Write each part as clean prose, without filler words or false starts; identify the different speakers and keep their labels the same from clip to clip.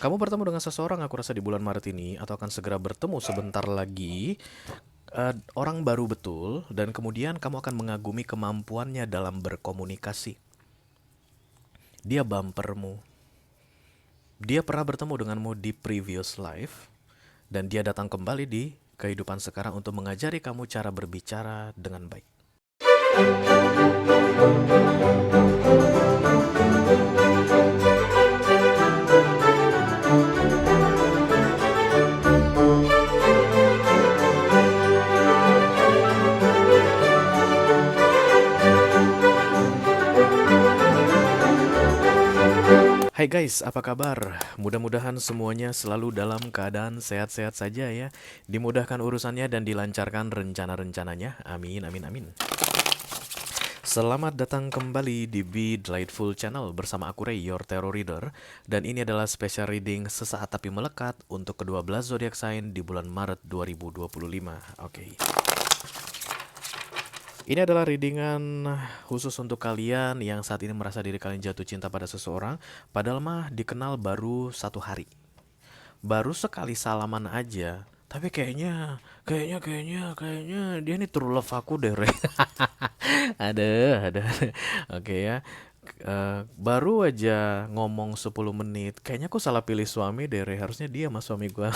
Speaker 1: Kamu bertemu dengan seseorang aku rasa di bulan Maret ini atau akan segera bertemu sebentar lagi. Orang baru betul dan kemudian kamu akan mengagumi kemampuannya dalam berkomunikasi. Dia bumpermu. Dia pernah bertemu denganmu di previous life dan dia datang kembali di kehidupan sekarang untuk mengajari kamu cara berbicara dengan baik. Hai guys, apa kabar? Mudah-mudahan semuanya selalu dalam keadaan sehat-sehat saja ya. Dimudahkan urusannya dan dilancarkan rencana-rencananya. Amin, amin, amin. Selamat datang kembali di Be Delightful Channel bersama aku Ray, your tarot reader. Dan ini adalah special reading sesaat tapi melekat untuk kedua belas zodiak sign di bulan Maret 2025. Oke. Ini adalah readingan khusus untuk kalian yang saat ini merasa diri kalian jatuh cinta pada seseorang, padahal mah dikenal baru 1 hari. Baru sekali salaman aja, tapi kayaknya dia nih true love aku deh, Re. Ada. Oke ya. Baru aja ngomong 10 menit, kayaknya aku salah pilih suami deh, Re. Harusnya dia mas suami gua.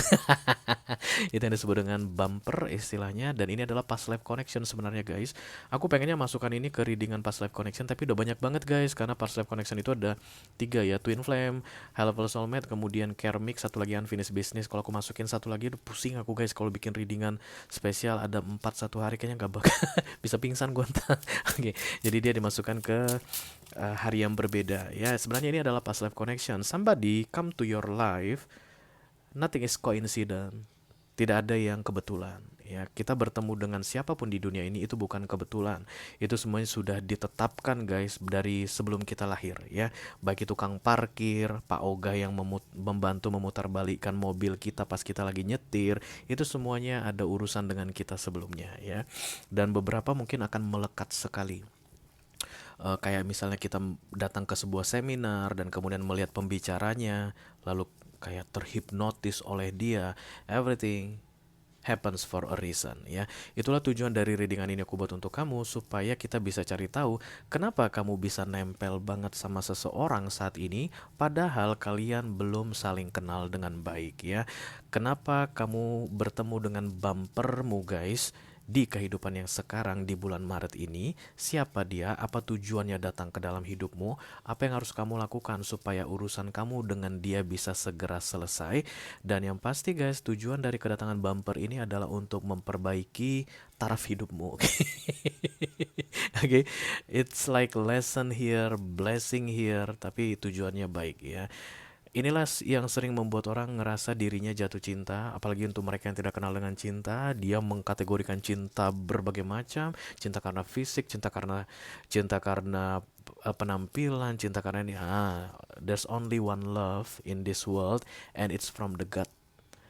Speaker 1: Itu yang disebut dengan bumper istilahnya. Dan ini adalah past life connection sebenarnya guys. Aku pengennya masukkan ini ke readingan past life connection, tapi udah banyak banget guys. Karena past life connection itu ada 3 ya. Twin flame, high level soulmate, kemudian karmic, satu lagi unfinished business. Kalau aku masukin satu lagi udah pusing aku guys. Kalau bikin readingan spesial ada 4 satu hari, kayaknya gak bakal bisa pingsan gue ntar. Oke, jadi dia dimasukkan ke hari yang berbeda ya. Sebenarnya ini adalah past life connection. Somebody come to your life, nothing is coincident. Tidak ada yang kebetulan. Ya, kita bertemu dengan siapapun di dunia ini itu bukan kebetulan. Itu semuanya sudah ditetapkan guys dari sebelum kita lahir ya. Baik itu tukang parkir, Pak Oga yang membantu memutarbalikkan mobil kita pas kita lagi nyetir, itu semuanya ada urusan dengan kita sebelumnya ya. Dan beberapa mungkin akan melekat sekali. Kayak misalnya kita datang ke sebuah seminar dan kemudian melihat pembicaranya, lalu kayak terhipnotis oleh dia. Everything happens for a reason ya. Itulah tujuan dari readingan ini aku buat untuk kamu, supaya kita bisa cari tahu kenapa kamu bisa nempel banget sama seseorang saat ini padahal kalian belum saling kenal dengan baik ya. Kenapa kamu bertemu dengan bumpermu guys di kehidupan yang sekarang di bulan Maret ini? Siapa dia? Apa tujuannya datang ke dalam hidupmu? Apa yang harus kamu lakukan supaya urusan kamu dengan dia bisa segera selesai? Dan yang pasti guys, tujuan dari kedatangan bumper ini adalah untuk memperbaiki taraf hidupmu. Oke, okay? It's like lesson here, blessing here, tapi tujuannya baik ya. Inilah yang sering membuat orang ngerasa dirinya jatuh cinta, apalagi untuk mereka yang tidak kenal dengan cinta. Dia mengkategorikan cinta berbagai macam, cinta karena fisik, cinta karena penampilan, cinta karena ini. There's only one love in this world and it's from the God.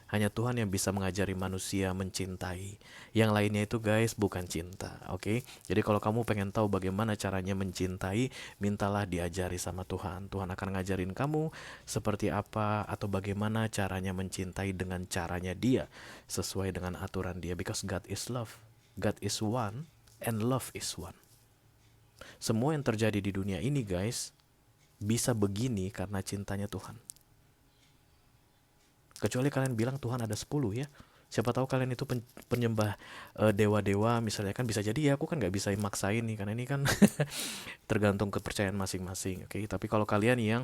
Speaker 1: Hanya Tuhan yang bisa mengajari manusia mencintai. Yang lainnya itu guys bukan cinta, oke? Jadi kalau kamu pengen tahu bagaimana caranya mencintai, mintalah diajari sama Tuhan. Tuhan akan ngajarin kamu seperti apa atau bagaimana caranya mencintai dengan caranya dia, sesuai dengan aturan dia. Because God is love, God is one, and love is one. Semua yang terjadi di dunia ini guys, bisa begini karena cintanya Tuhan. Kecuali kalian bilang Tuhan ada 10 ya. Siapa tahu kalian itu penyembah dewa-dewa misalnya, kan bisa jadi ya. Aku kan nggak bisa maksain nih karena ini kan tergantung kepercayaan masing-masing. Oke, tapi kalau kalian yang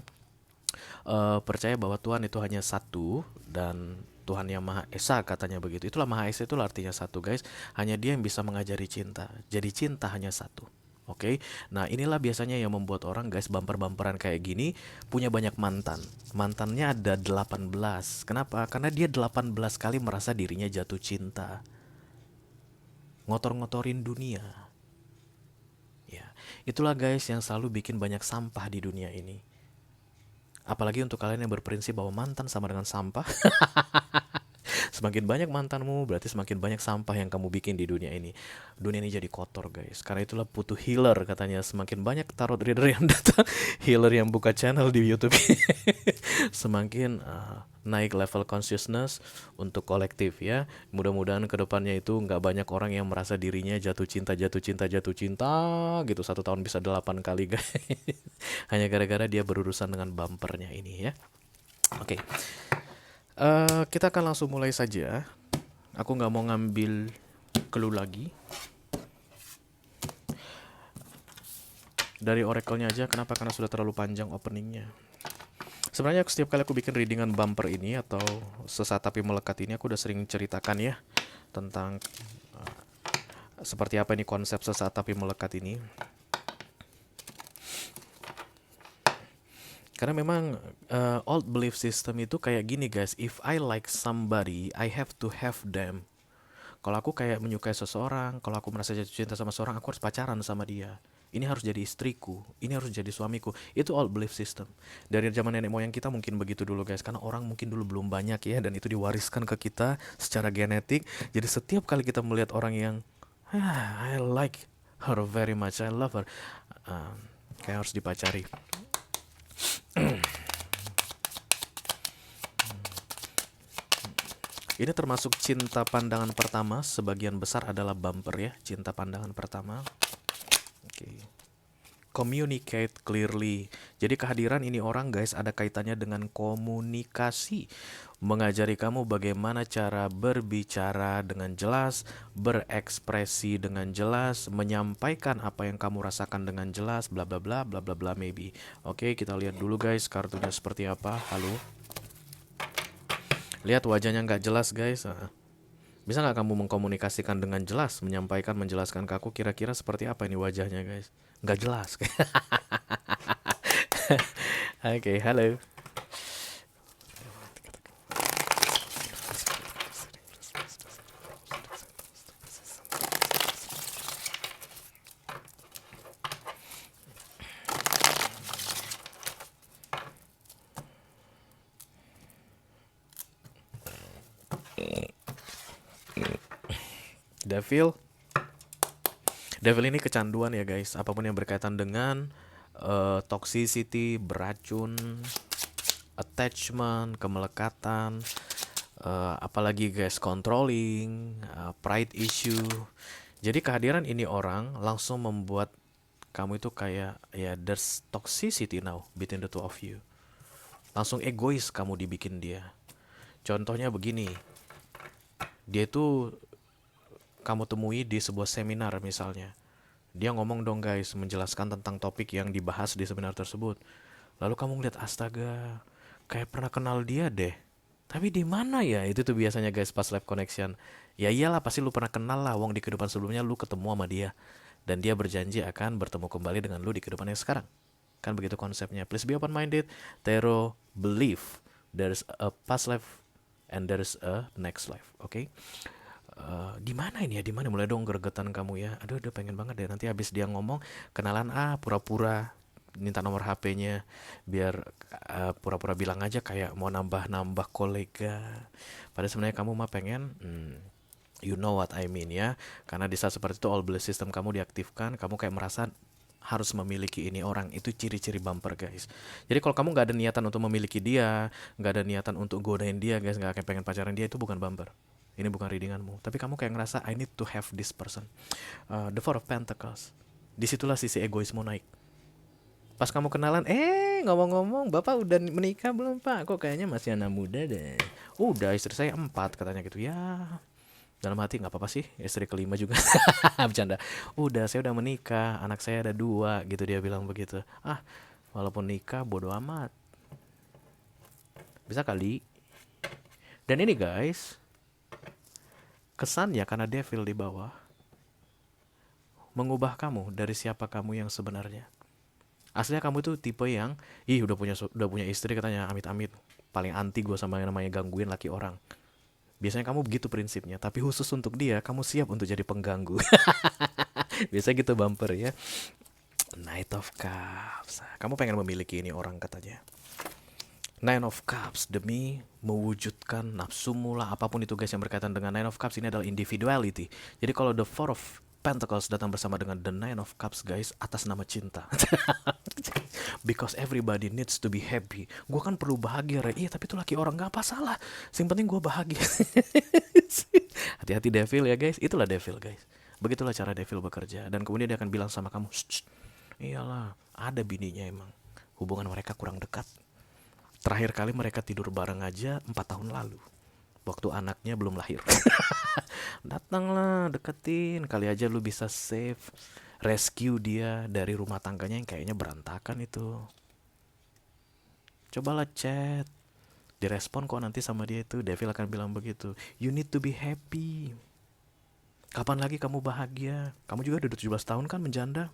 Speaker 1: percaya bahwa Tuhan itu hanya satu dan Tuhan yang Maha Esa katanya begitu. Itulah Maha Esa, itulah artinya satu guys. Hanya dia yang bisa mengajari cinta. Jadi cinta hanya satu. Oke, nah inilah biasanya yang membuat orang guys bumper-bumperan kayak gini punya banyak mantan. Mantannya ada 18. Kenapa? Karena dia 18 kali merasa dirinya jatuh cinta. Ngotor-ngotorin dunia. Ya, itulah guys yang selalu bikin banyak sampah di dunia ini. Apalagi untuk kalian yang berprinsip bahwa mantan sama dengan sampah. Semakin banyak mantanmu, berarti semakin banyak sampah yang kamu bikin di dunia ini. Dunia ini jadi kotor, guys. Karena itulah butuh healer katanya. Semakin banyak tarot reader yang datang, healer yang buka channel di YouTube, semakin naik level consciousness untuk kolektif ya. Mudah-mudahan kedepannya itu nggak banyak orang yang merasa dirinya jatuh cinta, jatuh cinta, jatuh cinta gitu. 1 tahun bisa 8 kali, guys. Hanya gara-gara dia berurusan dengan bumpernya ini ya. Oke. Kita akan langsung mulai saja. Aku nggak mau ngambil clue lagi. Dari oracle-nya aja, kenapa? Karena sudah terlalu panjang openingnya. Sebenarnya setiap kali aku bikin readingan bumper ini atau Sesaat Tapi Melekat ini, aku udah sering ceritakan ya tentang seperti apa ini konsep Sesaat Tapi Melekat ini. Karena memang old belief system itu kayak gini, guys. If I like somebody, I have to have them. Kalau aku kayak menyukai seseorang, kalau aku merasa jatuh cinta sama seseorang, aku harus pacaran sama dia. Ini harus jadi istriku, ini harus jadi suamiku. Itu old belief system. Dari zaman nenek moyang kita mungkin begitu dulu, guys. Karena orang mungkin dulu belum banyak ya, dan itu diwariskan ke kita secara genetik. Jadi setiap kali kita melihat orang yang I like her very much, I love her, kayak harus dipacari. Ini termasuk cinta pandangan pertama. Sebagian besar adalah bumper ya, cinta pandangan pertama. Oke. Communicate clearly. Jadi kehadiran ini orang, guys, ada kaitannya dengan komunikasi. Mengajari kamu bagaimana cara berbicara dengan jelas, berekspresi dengan jelas, menyampaikan apa yang kamu rasakan dengan jelas, bla bla bla bla bla bla maybe. Oke, kita lihat dulu, guys, kartunya seperti apa. Halo. Lihat wajahnya nggak jelas, guys. Bisa nggak kamu mengkomunikasikan dengan jelas, menyampaikan, menjelaskan ke aku kira-kira seperti apa ini wajahnya, guys? Nggak jelas. Oke, halo. Devil. Devil ini kecanduan ya, guys. Apapun yang berkaitan dengan toxicity, beracun, attachment, kemelekatan, apalagi, guys, controlling, pride issue. Jadi kehadiran ini orang langsung membuat kamu itu kayak ya there's toxicity now between the two of you. Langsung egois kamu dibikin dia. Contohnya begini. Dia itu kamu temui di sebuah seminar misalnya. Dia ngomong dong, guys, menjelaskan tentang topik yang dibahas di seminar tersebut. Lalu kamu ngeliat, astaga, kayak pernah kenal dia deh. Tapi di mana ya? Itu tuh biasanya, guys, pas live connection. Ya iyalah, pasti lu pernah kenal lah, wong di kehidupan sebelumnya lu ketemu sama dia. Dan dia berjanji akan bertemu kembali dengan lu di kehidupan yang sekarang. Kan begitu konsepnya. Please be open-minded. Tarot believe there's a past life and there's a next life. Oke? Di mana ini ya? Di mana? Mulai dong gregetan kamu ya. Aduh, udah pengen banget deh. Nanti habis dia ngomong kenalan, pura-pura minta nomor HP-nya biar pura-pura bilang aja kayak mau nambah-nambah kolega. Padahal sebenarnya kamu mah pengen you know what I mean ya. Karena di saat seperti itu all belief system kamu diaktifkan, kamu kayak merasa harus memiliki ini orang. Itu ciri-ciri bumper, guys. Jadi kalau kamu nggak ada niatan untuk memiliki dia, nggak ada niatan untuk godain dia, guys, nggak kayak pengen pacaran dia, itu bukan bumper. Ini bukan readinganmu. Tapi kamu kayak ngerasa I need to have this person. The Four of Pentacles. Disitulah sisi egoismu naik. Pas kamu kenalan, ngomong-ngomong, Bapak udah menikah belum, Pak? Kok kayaknya masih anak muda deh. Udah, istri saya 4 katanya gitu. Ya, dalam hati nggak apa-apa sih, istri kelima juga. Bercanda. Udah, saya udah menikah, anak saya ada 2 gitu, dia bilang begitu. Walaupun nikah bodo amat. Bisa kali. Dan ini, guys, kesannya karena devil di bawah mengubah kamu dari siapa kamu yang sebenarnya. Aslinya kamu tuh tipe yang udah punya istri katanya, amit-amit, paling anti gue sama yang namanya gangguin laki orang. Biasanya kamu begitu prinsipnya, tapi khusus untuk dia kamu siap untuk jadi pengganggu. Biasanya gitu bumper ya. Knight of Cups. Kamu pengen memiliki ini orang katanya. Nine of Cups demi mewujudkan nafsumu lah, apapun itu guys yang berkaitan dengan Nine of Cups ini adalah individuality. Jadi kalau the Four of Pentacles datang bersama dengan the Nine of Cups guys, atas nama cinta. Because everybody needs to be happy. Gue kan perlu bahagia, Re. Iya tapi itu laki orang, gak apa salah. Yang penting gue bahagia. Hati-hati devil ya guys. Itulah devil guys. Begitulah cara devil bekerja. Dan kemudian dia akan bilang sama kamu, "Shh, shh, iyalah, ada bininya emang. Hubungan mereka kurang dekat. Terakhir kali mereka tidur bareng aja 4 tahun lalu. Waktu anaknya belum lahir." Datanglah, deketin. Kali aja lu bisa save, rescue dia dari rumah tangganya yang kayaknya berantakan itu. Cobalah chat. Direspon kok nanti sama dia itu. Devil akan bilang begitu. You need to be happy. Kapan lagi kamu bahagia? Kamu juga udah 17 tahun kan menjanda.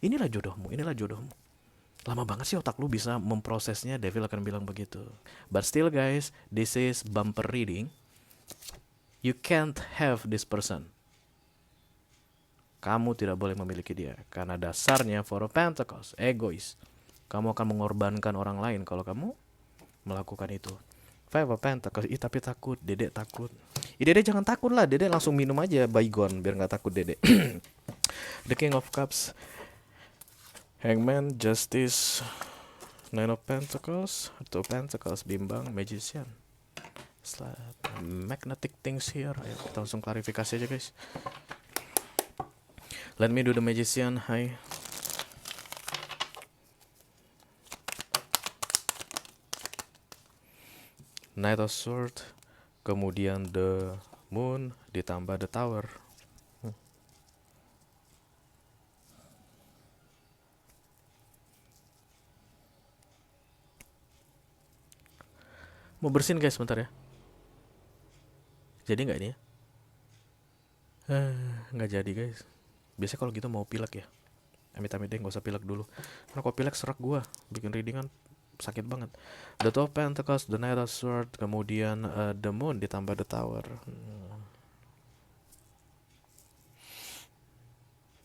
Speaker 1: Inilah jodohmu, inilah jodohmu. Lama banget sih otak lu bisa memprosesnya. Devil akan bilang begitu. But still guys, this is bumper reading. You can't have this person. Kamu tidak boleh memiliki dia. Karena dasarnya Four of Pentacles, egois. Kamu akan mengorbankan orang lain kalau kamu melakukan itu. Five of Pentacles, tapi takut, dedek takut. Dedek jangan takut lah, dedek langsung minum aja baygon biar gak takut dedek. The King of Cups, Hangman, Justice, Nine of Pentacles, Two of Pentacles, bimbang, Magician. Magnetic things here. Ayo kita langsung klarifikasi aja guys. Let me do the Magician. Hai. Knight of Sword, kemudian the Moon, ditambah the Tower. Mau bersihin guys sebentar ya. Jadi nggak ini ya? Nggak jadi guys. Biasanya kalau gitu mau pilek ya. Amit-amit deh, gak usah pilek dulu. Karena kalau pilek serak gua, bikin readingan sakit banget. The Two of Pentacles, the Knight of Sword, kemudian the Moon ditambah the Tower.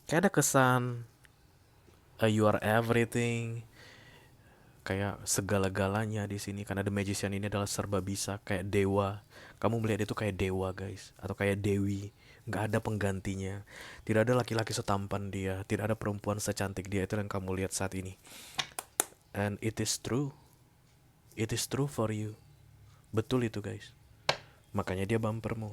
Speaker 1: Kayak ada kesan you are everything, kayak segala-galanya di sini. Karena the Magician ini adalah serba bisa, kayak dewa. Kamu melihat itu kayak dewa guys, atau kayak dewi. Nggak ada penggantinya. Tidak ada laki-laki setampan dia, tidak ada perempuan secantik dia. Itu yang kamu lihat saat ini. And it is true. It is true for you. Betul itu guys. Makanya dia bumpermu.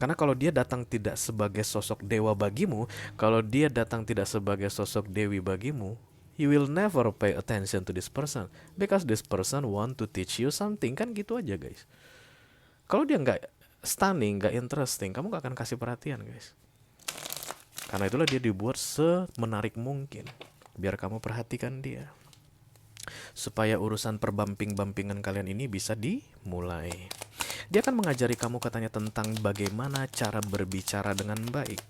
Speaker 1: Karena kalau dia datang tidak sebagai sosok dewa bagimu, kalau dia datang tidak sebagai sosok dewi bagimu, you will never pay attention to this person. Because this person want to teach you something. Kan gitu aja guys. Kalau dia nggak stunning, nggak interesting, kamu nggak akan kasih perhatian guys. Karena itulah dia dibuat semenarik mungkin. Biar kamu perhatikan dia. Supaya urusan perbamping-bampingan kalian ini bisa dimulai. Dia akan mengajari kamu katanya tentang bagaimana cara berbicara dengan baik.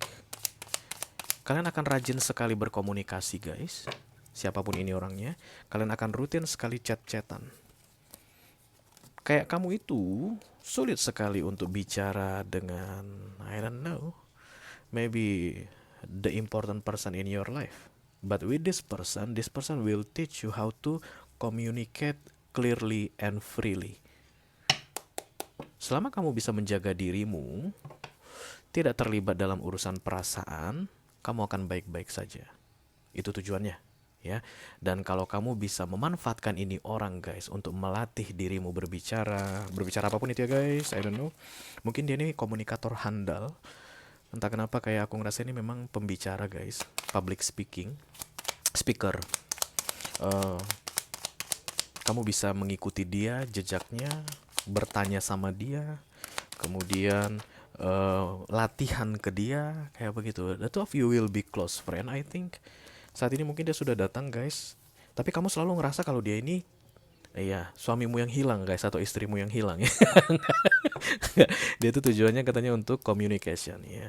Speaker 1: Kalian akan rajin sekali berkomunikasi guys. Siapapun ini orangnya, kalian akan rutin sekali chat-chatan. Kayak kamu itu sulit sekali untuk bicara dengan, I don't know, maybe the important person in your life. But with this person will teach you how to communicate clearly and freely. Selama kamu bisa menjaga dirimu, tidak terlibat dalam urusan perasaan, kamu akan baik-baik saja. Itu tujuannya, ya. Dan kalau kamu bisa memanfaatkan ini orang guys untuk melatih dirimu berbicara apapun itu ya guys, I don't know. Mungkin dia ini komunikator handal. Entah kenapa kayak aku ngerasa ini memang pembicara guys, public speaker. Kamu bisa mengikuti dia, jejaknya, bertanya sama dia, kemudian latihan ke dia, kayak begitu. The two of you will be close friend, I think. Saat ini mungkin dia sudah datang guys, tapi kamu selalu ngerasa kalau dia ini suamimu yang hilang guys, atau istrimu yang hilang. Dia itu tujuannya katanya untuk communication ya.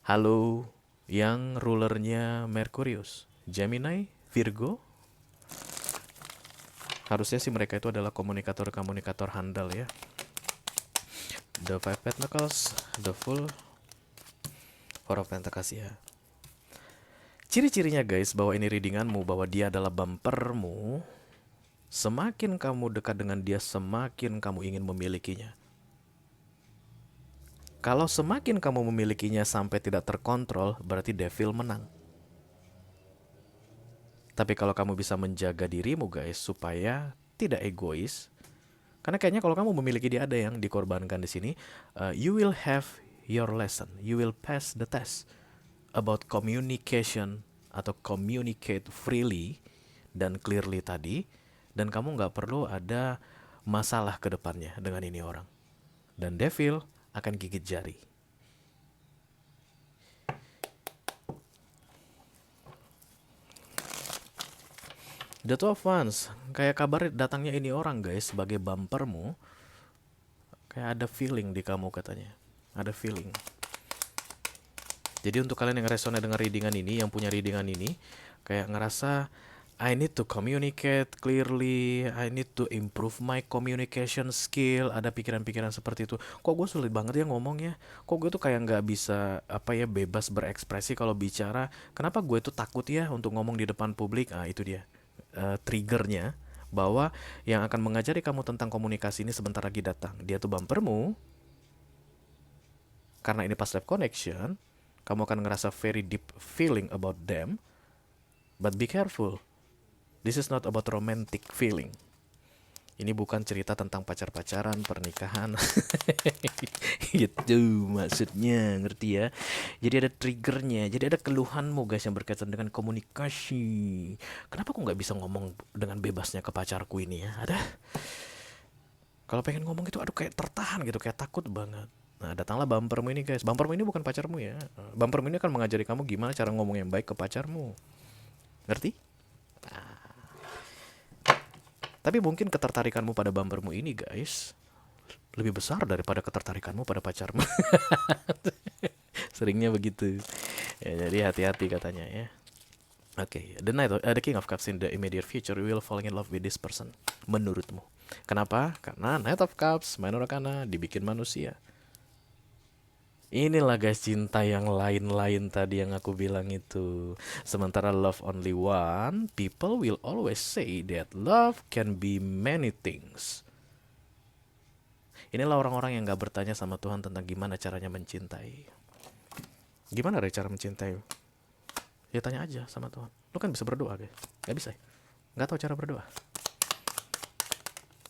Speaker 1: Halo, yang rulernya Merkurius, Gemini, Virgo. Harusnya sih mereka itu adalah komunikator handal ya. The Five Pentacles, the Fool, Four of Pentacles ya. Ciri-cirinya guys bahwa ini readinganmu, bahwa dia adalah bumpermu. Semakin kamu dekat dengan dia, semakin kamu ingin memilikinya. Kalau semakin kamu memilikinya sampai tidak terkontrol, berarti devil menang. Tapi kalau kamu bisa menjaga dirimu guys, supaya tidak egois, karena kayaknya kalau kamu memiliki dia, ada yang dikorbankan di sini, you will have your lesson, you will pass the test about communication atau communicate freely dan clearly tadi, dan kamu nggak perlu ada masalah ke depannya dengan ini orang. Dan devil akan gigit jari. The Two of Wands, kayak kabar datangnya ini orang guys sebagai bumpermu, kayak ada feeling di kamu katanya. Ada feeling. Jadi untuk kalian yang resonate dengan readingan ini, yang punya readingan ini, kayak ngerasa I need to communicate clearly, I need to improve my communication skill. Ada pikiran-pikiran seperti itu. Kok gue sulit banget ya ngomongnya? Kok gue tuh kayak nggak bisa bebas berekspresi kalau bicara? Kenapa gue tuh takut ya untuk ngomong di depan publik? Ah itu dia triggernya, bahwa yang akan mengajari kamu tentang komunikasi ini sebentar lagi datang. Dia tuh bumpermu. Karena ini past life connection, kamu akan ngerasa very deep feeling about them. But be careful. This is not about romantic feeling. Ini bukan cerita tentang pacar-pacaran, pernikahan. Gitu maksudnya, ngerti ya? Jadi ada triggernya, jadi ada keluhanmu guys yang berkaitan dengan komunikasi. Kenapa aku nggak bisa ngomong dengan bebasnya ke pacarku ini ya? Ada. Kalau pengen ngomong itu, aduh kayak tertahan gitu, kayak takut banget. Nah, datanglah bumpermu ini guys. Bumpermu ini bukan pacarmu ya. Bumpermu ini akan mengajari kamu gimana cara ngomong yang baik ke pacarmu. Ngerti? Tapi mungkin ketertarikanmu pada bumpermu ini guys lebih besar daripada ketertarikanmu pada pacarmu. Seringnya begitu. Ya, jadi hati-hati katanya ya. Oke, the King of Cups in the immediate future, you will fall in love with this person. Menurutmu? Kenapa? Karena Knight of Cups, minor arcana, dibikin manusia. Inilah guys cinta yang lain-lain tadi yang aku bilang itu. Sementara love only one, people will always say that love can be many things. Inilah orang-orang yang gak bertanya sama Tuhan tentang gimana caranya mencintai. Gimana deh cara mencintai? Ya tanya aja sama Tuhan. Lu kan bisa berdoa guys. Gak bisa ya? Gak tahu cara berdoa.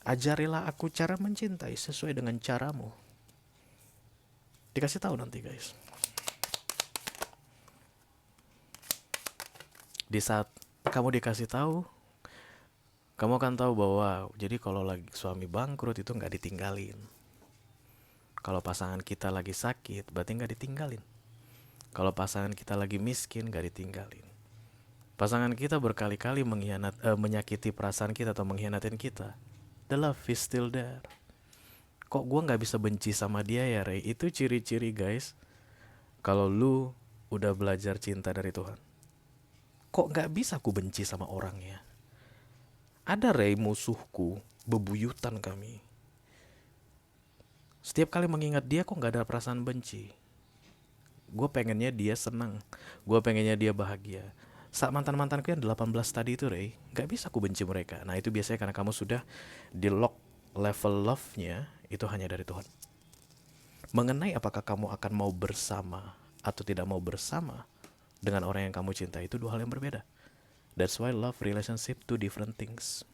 Speaker 1: Ajarilah aku cara mencintai sesuai dengan caramu. Dikasih tahu nanti guys. Di saat kamu dikasih tahu, kamu akan tahu bahwa jadi kalau lagi suami bangkrut itu nggak ditinggalin. Kalau pasangan kita lagi sakit, berarti nggak ditinggalin. Kalau pasangan kita lagi miskin, nggak ditinggalin. Pasangan kita berkali-kali menyakiti perasaan kita atau mengkhianatin kita, the love is still there. Kok gue gak bisa benci sama dia ya Ray? Itu ciri-ciri guys kalau lu udah belajar cinta dari Tuhan. Kok gak bisa aku benci sama orangnya? Ada Ray musuhku, bebuyutan kami. Setiap kali mengingat dia kok gak ada perasaan benci. Gue pengennya dia senang, gue pengennya dia bahagia. Saat mantan-mantanku yang 18 tadi itu Ray, gak bisa aku benci mereka. Nah itu biasanya karena kamu sudah di lock level love-nya itu hanya dari Tuhan. Mengenai apakah kamu akan mau bersama atau tidak mau bersama dengan orang yang kamu cintai, itu dua hal yang berbeda. That's why love, relationship, two different things.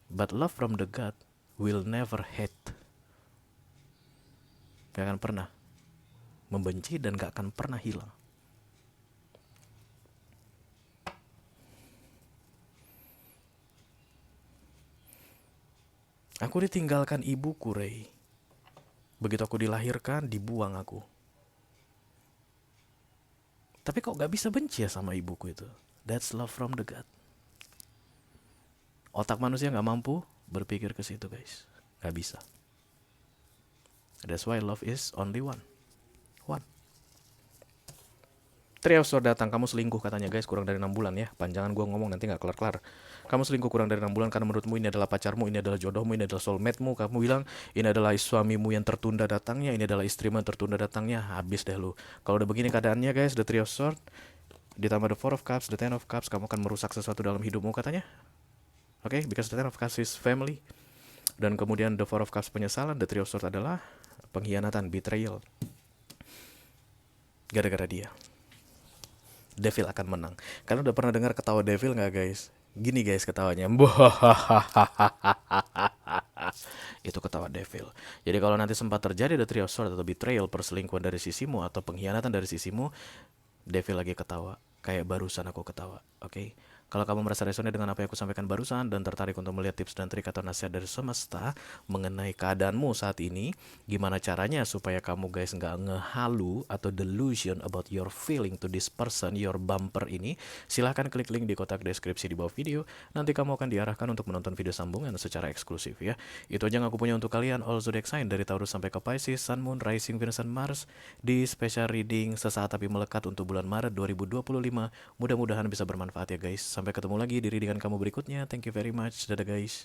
Speaker 1: But love from the God will never hate. Gak akan pernah membenci dan gak akan pernah hilang. Aku ditinggalkan ibuku, Ray. Begitu aku dilahirkan, dibuang aku. Tapi kok gak bisa benci ya sama ibuku itu? That's love from the God. Otak manusia gak mampu berpikir ke situ guys. Gak bisa. That's why love is only one. One. Trio sudah datang, kamu selingkuh katanya guys, kurang dari 6 bulan ya. Panjangan gue ngomong nanti gak kelar-kelar. Kamu selingkuh kurang dari 6 bulan karena menurutmu ini adalah pacarmu, ini adalah jodohmu, ini adalah soulmate-mu. Kamu bilang ini adalah suamimu yang tertunda datangnya, ini adalah istrimu yang tertunda datangnya. Habis deh lu. Kalau udah begini keadaannya guys, the Three of Swords, ditambah the Four of Cups, the Ten of Cups, kamu akan merusak sesuatu dalam hidupmu katanya. Oke, because the Ten of Cups is family. Dan kemudian the Four of Cups penyesalan, the Three of Swords adalah pengkhianatan, betrayal. Gara-gara dia, Devil akan menang. Kalian udah pernah dengar ketawa Devil nggak guys? Gini guys ketawanya. Itu ketawa Devil. Jadi kalau nanti sempat terjadi the Three of Swords atau betrayal, perselingkuhan dari sisimu atau pengkhianatan dari sisimu, Devil lagi ketawa. Kayak barusan aku ketawa. Oke? Kalau kamu merasa resonate dengan apa yang aku sampaikan barusan dan tertarik untuk melihat tips dan trik atau nasihat dari semesta mengenai keadaanmu saat ini, gimana caranya supaya kamu guys nggak ngehalu atau delusion about your feeling to this person, your bumper ini, silahkan klik link di kotak deskripsi di bawah video. Nanti kamu akan diarahkan untuk menonton video sambungan secara eksklusif ya. Itu aja yang aku punya untuk kalian, all zodiac sign dari Taurus sampai ke Pisces, Sun, Moon, Rising, Venus, dan Mars di special reading sesaat tapi melekat untuk bulan Maret 2025. Mudah-mudahan bisa bermanfaat ya guys. Sampai ketemu lagi di readingan kamu berikutnya. Thank you very much. Dadah guys.